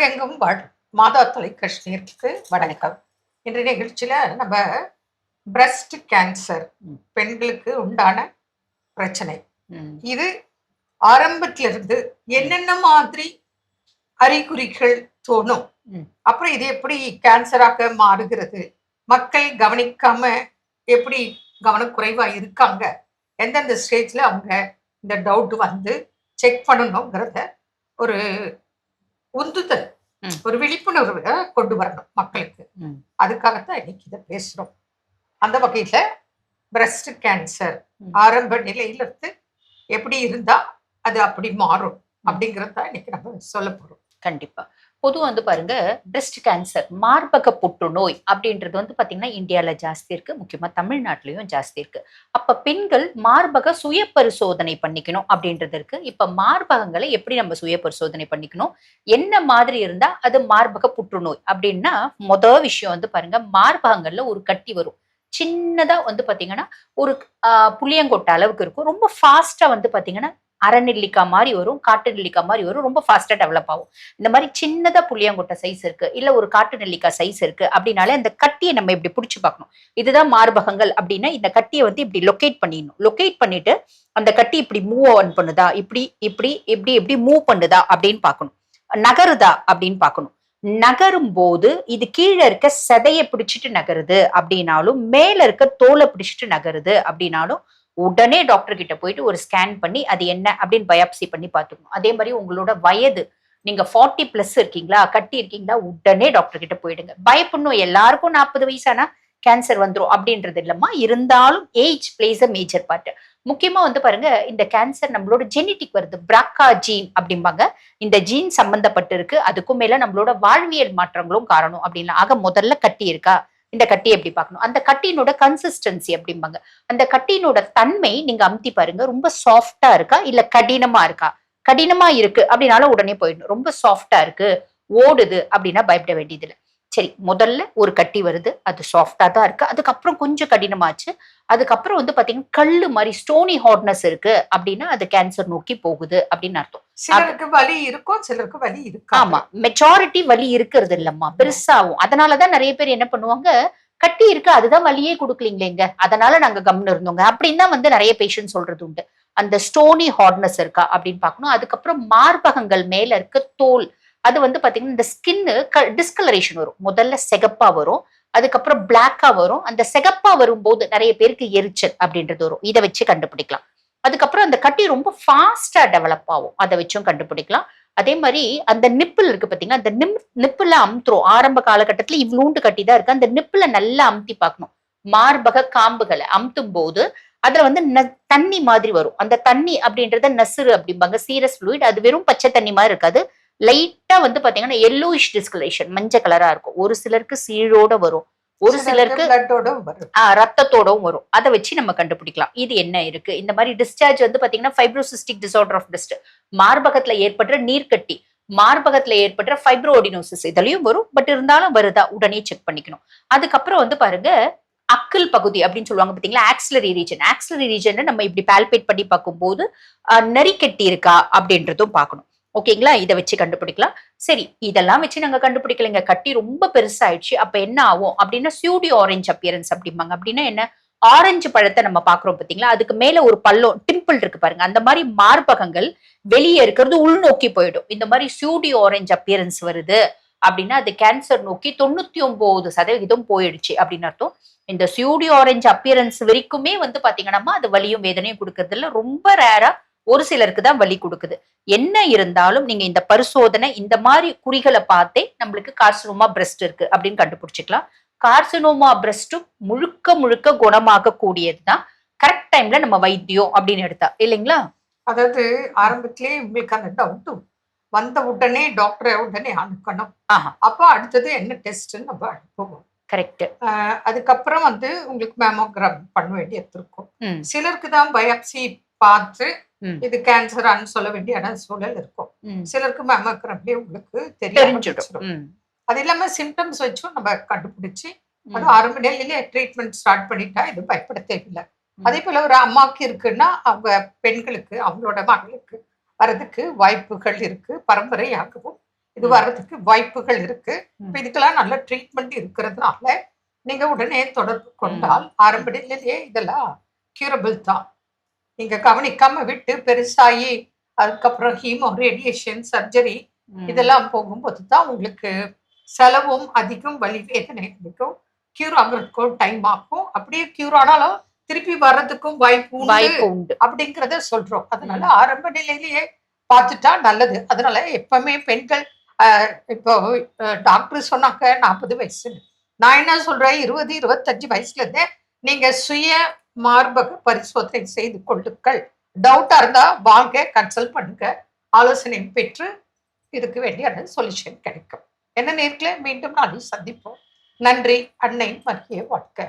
உலகெங்கும் மாதா தொலைக்காட்சிக்கு வணக்கம். இன்றைய நிகழ்ச்சியில நம்ம பிரஸ்ட் கேன்சர் பெண்களுக்கு உண்டான பிரச்சனை, இது ஆரம்பத்திலிருந்து என்னென்ன மாதிரி அறிகுறிகள் தோணும், அப்புறம் இது எப்படி கேன்சராக மாறுகிறது, மக்கள் கவனிக்காம எப்படி கவனக்குறைவா இருக்காங்க, எந்தெந்த ஸ்டேஜ்ல அவங்க இந்த டவுட் வந்து செக் பண்ணணுங்கிறத ஒரு உந்துதல், ஒரு விழிப்புணர்வு கொண்டு வரணும் மக்களுக்கு. அதுக்காகத்தான் இன்னைக்கு இதை பேசுறோம். அந்த வகையில பிரஸ்ட் கேன்சர் ஆரம்ப நிலையிலிருந்து எப்படி இருந்தா அது அப்படி மாறும் அப்படிங்கறத இன்னைக்கு நம்ம சொல்ல போறோம். கண்டிப்பா. பொதுவா பாருங்க, பிரஸ்ட் கேன்சர் மார்பக புற்றுநோய் அப்படின்றது பாத்தீங்கன்னா இந்தியால ஜாஸ்தி இருக்கு, முக்கியமா தமிழ்நாட்டிலையும் ஜாஸ்தி இருக்கு. அப்ப பெண்கள் மார்பக சுய பரிசோதனை பண்ணிக்கணும் அப்படின்றது இருக்கு. இப்ப மார்பகங்களை எப்படி நம்ம சுய பரிசோதனை பண்ணிக்கணும், என்ன மாதிரி இருந்தா அது மார்பக புற்றுநோய் அப்படின்னா, மொதல் விஷயம் பாருங்க, மார்பகங்கள்ல ஒரு கட்டி வரும். சின்னதா பாத்தீங்கன்னா ஒரு புளியங்கொட்டை அளவுக்கு இருக்கும். ரொம்ப ஃபாஸ்டா பாத்தீங்கன்னா அரை நெல்லிக்காய் மாதிரி வரும், காட்டு நெல்லிக்காய் மாதிரி வரும், ரொம்ப ஃபாஸ்டா டெவலப் ஆகும். இந்த மாதிரி சின்னதா புளியங்கொட்டை சைஸ் இருக்கு, இல்ல ஒரு காட்டு நெல்லிக்காய் சைஸ் இருக்கு அப்படின்னாலே இந்த கட்டியை நம்ம இப்படி பிடிச்சு பார்க்கணும். இதுதான் மார்பகங்கள் அப்படின்னா இந்த கட்டியை இப்படி லொகேட் பண்ணிடணும். லொகேட் பண்ணிட்டு அந்த கட்டி இப்படி மூவ் ஆன் பண்ணுதா, இப்படி இப்படி இப்படி இப்படி மூவ் பண்ணுதா அப்படின்னு பார்க்கணும். நகருதா அப்படின்னு பார்க்கணும். நகரும் போது இது கீழே இருக்க சதையை பிடிச்சிட்டு நகருது அப்படின்னாலும், மேல இருக்க தோலை பிடிச்சிட்டு நகருது அப்படின்னாலும் உடனே டாக்டர் கிட்ட போயிட்டு ஒரு ஸ்கேன் பண்ணி அது என்ன அப்படின்னு பயாப்சி பண்ணி பார்த்துக்கணும். அதே மாதிரி உங்களோட வயது, நீங்க 40+ இருக்கீங்களா, கட்டி இருக்கீங்களா, உடனே டாக்டர் கிட்ட போயிடுங்க. பயப்படணும், எல்லாருக்கும் 40 வயசானா கேன்சர் வந்துடும் அப்படின்றது இல்லம்மா. இருந்தாலும் age place a major part. முக்கியமா பாருங்க, இந்த கேன்சர் நம்மளோட ஜெனட்டிக் வருது, பிராக்கா ஜீன் அப்படிம்பாங்க. இந்த ஜீன் சம்பந்தப்பட்டு இருக்கு. அதுக்கும் மேல நம்மளோட வாழ்வியல் மாற்றங்களும் காரணம் அப்படின்னா, ஆக முதல்ல கட்டி இருக்கா, இந்த கட்டியை எப்படி பார்க்கணும். அந்த கட்டியினோட கன்சிஸ்டன்சி அப்படிம்பாங்க. அந்த கட்டியினோட தன்மை நீங்க அமுத்தி பாருங்க, ரொம்ப சாஃப்டா இருக்கா இல்ல கடினமா இருக்கா. கடினமா இருக்கு அப்படின்னால உடனே போயிடணும். ரொம்ப சாஃப்டா இருக்கு, ஓடுது அப்படின்னா பயப்பட வேண்டியது இல்லை. சரி, முதல்ல ஒரு கட்டி வருது, அது சாஃப்டா தான் இருக்கு, அதுக்கப்புறம் கொஞ்சம் கடினமாச்சு, அதுக்கப்புறம் பாத்தீங்கன்னா கல்லு மாதிரி ஸ்டோனி ஹார்ட்னஸ் இருக்கு அப்படின்னா அது கேன்சர் நோக்கி போகுது அப்படின்னு அர்த்தம். சிலருக்கு வலி இருக்கும், சிலருக்கு வலி இருக்கு. ஆமா, மெஜாரிட்டி வலி இருக்கிறது இல்லம்மா, பெருசாகும். அதனாலதான் நிறைய பேர் என்ன பண்ணுவாங்க, கட்டி இருக்கு அதுதான் வலியே கொடுக்கலீங்களேங்க, அதனால நாங்க கம்னு இருந்தோங்க அப்படின்னு தான் நிறைய பேஷண்ட் சொல்றது உண்டு. அந்த ஸ்டோனி ஹார்ட்னஸ் இருக்கா அப்படின்னு பார்க்கணும். அதுக்கப்புறம் மார்பகங்கள் மேல இருக்க தோல், அது பாத்தீங்கன்னா இந்த ஸ்கின்னு டிஸ்கலரேஷன் வரும். முதல்ல சிகப்பா வரும், அதுக்கப்புறம் பிளாக்கா வரும். அந்த சிகப்பா வரும்போது நிறைய பேருக்கு எரிச்சல் அப்படின்றது வரும். இதை வச்சு கண்டுபிடிக்கலாம். அதுக்கப்புறம் அந்த கட்டி ரொம்ப ஃபாஸ்டா டெவலப் ஆகும், அதை வச்சும் கண்டுபிடிக்கலாம். அதே மாதிரி அந்த நிப்பிள் இருக்கு பாத்தீங்கன்னா, அந்த நிப்பிள அமுத்துறோம். ஆரம்ப காலகட்டத்துல இவ்வளூண்டு கட்டி தான் இருக்கு, அந்த நிப்பிள நல்லா அமுத்தி பார்க்கணும். மார்பக காம்புகளை அமுத்தும் போது அதுல தண்ணி மாதிரி வரும். அந்த தண்ணி அப்படின்றத நசுறு அப்படிம்பாங்க, சீரஸ் ஃப்ளூயிட். அது வெறும் பச்சை தண்ணி மாதிரி இருக்காது, லைட்டா பாத்தீங்கன்னா எல்லோயிஷ் டிஸ்கலரேஷன், மஞ்சள் கலரா இருக்கும். ஒரு சிலருக்கு சீழோட வரும், ஒரு சிலருக்கு ரத்தத்தோடவும் வரும். அதை வச்சு நம்ம கண்டுபிடிக்கலாம் இது என்ன இருக்கு. இந்த மாதிரி டிஸ்சார்ஜ் பாத்தீங்கன்னா ஃபைப்ரோசிஸ்டிக் டிசார்டர் ஆஃப் பிரஸ்ட், மார்பகத்துல ஏற்படுற நீர்க்கட்டி, மார்பகத்துல ஏற்படுற ஃபைப்ரோடினோசிஸ், இதுலயும் வரும். பட் இருந்தாலும் வருதா உடனே செக் பண்ணிக்கணும். அதுக்கப்புறம் பாருங்க, அக்கிள் பகுதி அப்படின்னு சொல்லுவாங்க பாத்தீங்களா, ஆக்சிலரி ரீஜன். ஆக்சிலரி ரீஜன் நம்ம இப்படி பால்பேட் பண்ணி பார்க்கும்போது நரிக்கட்டி இருக்கா அப்படின்றதும் பார்க்கணும். ஓகேங்களா, இதை வச்சு கண்டுபிடிக்கலாம். சரி, இதெல்லாம் வச்சு நாங்க கண்டுபிடிக்கலைங்க, கட்டி ரொம்ப பெருசாயிடுச்சு, அப்ப என்ன ஆகும் அப்படின்னா சியூடி ஆரஞ்சு அப்பியரன்ஸ் அப்படிம்பாங்க. அப்படின்னா என்ன, ஆரஞ்சு பழத்தை நம்ம பாக்குறோம் பாத்தீங்களா, அதுக்கு மேல ஒரு பள்ளம் டிம்பிள் இருக்கு பாருங்க, அந்த மாதிரி மார்பகங்கள் வெளியே இருக்கிறது உள்நோக்கி போயிடும். இந்த மாதிரி சியூடி ஆரஞ்சு அப்பியரன்ஸ் வருது அப்படின்னா அது கேன்சர் நோக்கி 99% போயிடுச்சு அப்படின்னு அர்த்தம். இந்த சியூடி ஆரஞ்சு அப்பியரன்ஸ் வரைக்குமே பாத்தீங்கன்னா அது வலியும் வேதனையும் கொடுக்கறது இல்ல, ரொம்ப ரேரா ஒரு சிலருக்கு தான் வலி கொடுக்குது. என்ன இருந்தாலும் நீங்க இந்த பரிசோதனை இந்த மாதிரி குறிகளை பார்த்தே நம்மளுக்கு கார்சினோமா பிரஸ்ட் இருக்கு அப்படின்னு கண்டுபிடிச்சிக்கலாம். கார்சினோமா பிரஸ்டும் முழுக்க முழுக்க குணமாக கூடியதுதான், கரெக்ட் டைம்ல நம்ம வைத்தியம் அப்படின்னு எடுத்தா இல்லைங்களா. அதாவது ஆரம்பத்திலேயே உங்களுக்கு அந்த டவுட் வந்த உடனே டாக்டரை உடனே அனுப்பணும். அப்போ அடுத்தது என்ன டெஸ்ட் நம்ம அனுப்புவோம். கரெக்ட். அதுக்கப்புறம் உங்களுக்கு மேமோகிராம் பண்ண வேண்டியது இருக்கும். சிலருக்கு தான் பயாப்சி பார்த்து இது கேன்சரான்னு சொல்ல வேண்டிய சூழல் இருக்கும். சிலருக்கு மேமோகிராம்லயே உங்களுக்கு தெரிஞ்சிடும். அது இல்லாம சிம்டம்ஸ் வச்சும் நம்ம கண்டுபிடிச்சு அது ஆரம்ப நிலையில ட்ரீட்மெண்ட் ஸ்டார்ட் பண்ணிட்டா இது பயப்பட தேவையில்லை. அதே போல ஒரு அம்மாவுக்கு இருக்குன்னா அவங்க பெண்களுக்கு அவங்களோட மகளுக்கு வரதுக்கு வாய்ப்புகள் இருக்கு, பரம்பரையாகவும் இது வர்றதுக்கு வாய்ப்புகள் இருக்கு. இப்ப இதுக்கெல்லாம் நல்ல ட்ரீட்மெண்ட் இருக்கிறதுனால நீங்க உடனே தொடர்பு கொண்டால் ஆரம்ப நிலையிலேயே இதெல்லாம் கியூரபிள் தான். நீங்க கவனிக்காம விட்டு பெருசாகி அதுக்கப்புறம் ஹீமோ ரேடியேஷன் சர்ஜரி இதெல்லாம் போகும்போது தான் உங்களுக்கு செலவும் அதிகம், வலி வேதனை அதிகம், கியூர் ஆகுறதுக்கும் டைம் ஆகும். அப்படியே கியூர் ஆனாலும் திருப்பி வர்றதுக்கும் வாய்ப்பு உண்டு அப்படிங்கிறத சொல்றோம். அதனால ஆரம்ப நிலையிலேயே பார்த்துட்டா நல்லது. அதனால எப்பவுமே பெண்கள் இப்போ டாக்டர் சொன்னாங்க 40 வயசு, நான் என்ன சொல்றேன் 20-25 வயசுல இருந்தே நீங்க சுய மார்பக பரிசோதனை செய்து கொள்ளுங்கள். டவுட்டா இருந்தா வாங்க, கன்சல்ட் பண்ணுங்க, ஆலோசனை பெற்று இதுக்கு வேண்டிய சொல்யூஷன் கிடைக்கும். என்ன நேர்களை மீண்டும் நாளை சந்திப்போம். நன்றி. அன்னை மரியே வாழ்க.